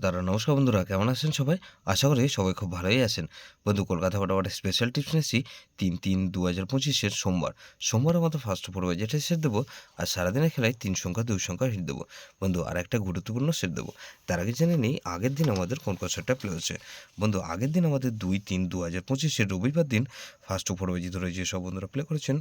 তারা নমস্কার বন্ধুরা, কেমন আছেন সবাই? আশা করি সবাই খুব ভালোই আছেন। বন্ধু, কলকাতা ফটাফট স্পেশাল টিপস নিয়েছি ৩/৩/২০২৫-এর সোমবারের মতো ফার্স্ট ওভার বাজেটে সেট দেবো। আর সারাদিনের খেলায় ৩ সংখ্যা ২ সংখ্যা হিট দেবো। বন্ধু, আর একটা গুরুত্বপূর্ণ সেট দেবো। তার আগে জেনে নিই আগের দিন আমাদের কোন কোন সেটটা প্লে হচ্ছে। বন্ধু, আগের দিন আমাদের ২/৩/২০২৫-এর রবিবার দিন ফার্স্ট ওভার বাজি ধরে যেসব বন্ধুরা প্লে করেছেন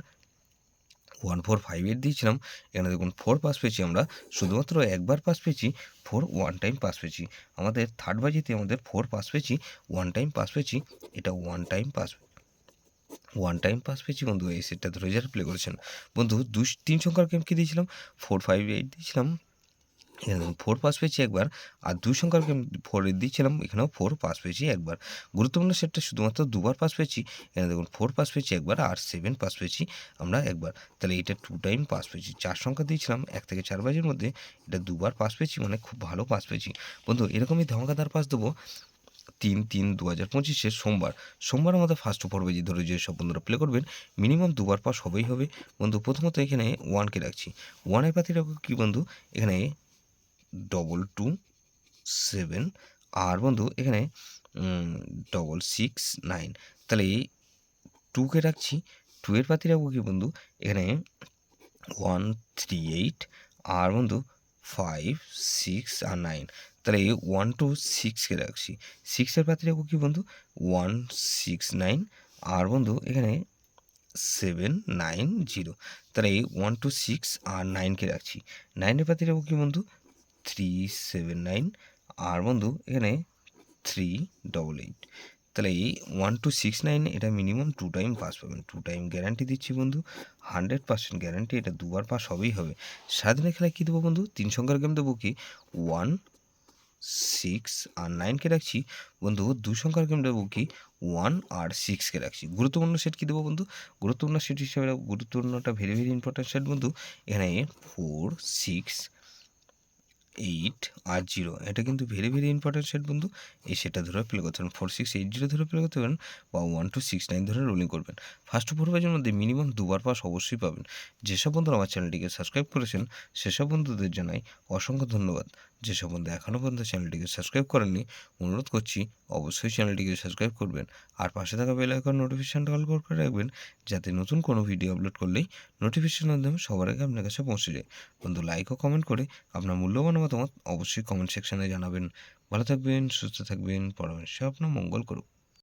1458 দিয়েছিলাম। এখানে দেখুন 4 পাস পেয়েছি আমরা, শুধুমাত্র একবার পাস পেয়েছি 4 ওয়ান টাইম পাস পেয়েছি। আমাদের থার্ড বাজিতে আমাদের 4 পাস পেয়েছি, ওয়ান টাইম পাস পেয়েছি, এটা ওয়ান টাইম পাস পেয়েছি বন্ধু। এই সেটটা ধরে যারা প্লে করেছেন বন্ধু, 3 সংখ্যার গেম কি দিয়েছিলাম 458 দিয়েছিলাম, এখানে দেখুন 4 পাস পেয়েছি একবার। আর 2 সংখ্যার গেম 4 দিয়েছিলাম, এখানেও 4 পাস পেয়েছি একবার। গুরুত্বপূর্ণ সেটটা শুধুমাত্র দুবার পাস পেয়েছি, এখানে দেখুন 4 পাস পেয়েছি একবার আর 7 পাস পেয়েছি আমরা একবার। তাহলে এটা 2 টাইম পাস পেয়েছি। 4 সংখ্যা দিয়েছিলাম 1 থেকে 4 বাজের মধ্যে, এটা দুবার পাস পেয়েছি, মানে খুব ভালো পাস পেয়েছি বন্ধু। এরকমই ধামাকাদার পাস দেবো 3/3/2025-এর সোমবার আমাদের ফার্স্ট ওভার বাজি ধরে যেসব বন্ধুরা প্লে করবেন মিনিমাম দুবার পাস হবেই হবে বন্ধু। প্রথমত এখানে 1কে রাখছি, 1-এর পাতি রাখো কি বন্ধু, এখানে 227, আর বন্ধু এখানে 669। তাহলে এই 2কে রাখছি, 2-এর পাতি রাখবো কি বন্ধু, এখানে 138, আর বন্ধু 5, 6 আর 9। তাহলে এই 126কে রাখছি, 6-এর পাতি রাখবো কি বন্ধু, 169, আর বন্ধু এখানে 790। তাহলে এই 126 আর 9কে রাখছি, 9-এর পাতি রাখবো কি বন্ধু, 379, আর বন্ধু এখানে 388। তাহলে এই 1269 এটা মিনিমাম 2 টাইম পাস পাবেন। 2 টাইম গ্যারান্টি দিচ্ছি বন্ধু, 100% গ্যারান্টি, এটা দুবার পাস হবেই হবে। সারাদিনের খেলায় কী দেবো বন্ধু, 3 সংখ্যার গেম দেবো কি 1, 6 আর 9কে রাখছি বন্ধু। 2 সংখ্যার গেম দেবো কি 1 আর 6কে রাখছি। গুরুত্বপূর্ণ সেট কী দেবো বন্ধু, গুরুত্বপূর্ণ সেট হিসেবে গুরুত্বপূর্ণটা ভেরি ভেরি ইম্পর্টেন্ট সেট বন্ধু। এখানে 4, 6, 8 আর 0, এটা কিন্তু ভেরি ভেরি ইম্পর্টেন্ট সেট বন্ধু। এই সেটটা ধরে প্লে করতে পারেন, 4680 ধরে প্লে করতে পারেন, বা 1269 ধরে রোলিং করবেন। ফার্স্ট ওভার বাজের মধ্যে মিনিমাম দুবার পাস অবশ্যই পাবেন। যেসব বন্ধুরা আমার চ্যানেলটিকে সাবস্ক্রাইব করেছেন সেসব বন্ধুদের জানাই অসংখ্য ধন্যবাদ। যেসব বন্ধু এখনও পর্যন্ত চ্যানেলটিকে সাবস্ক্রাইব করেননি, অনুরোধ করছি অবশ্যই চ্যানেলটিকে সাবস্ক্রাইব করবেন। আর পাশে থাকা বেল আইকন নোটিফিকেশনটা অল করে রাখবেন, যাতে নতুন কোনো ভিডিও আপলোড করলেই নোটিফিকেশনের মাধ্যমে সবার আগে আপনার কাছে পৌঁছে যায়। বন্ধু, লাইক ও কমেন্ট করে আপনার মূল্যবান মতামত অবশ্যই কমেন্ট সেকশনে জানাবেন। ভালো থাকবেন, সুস্থ থাকবেন, পরমেশ্বর আপনার মঙ্গল করুক।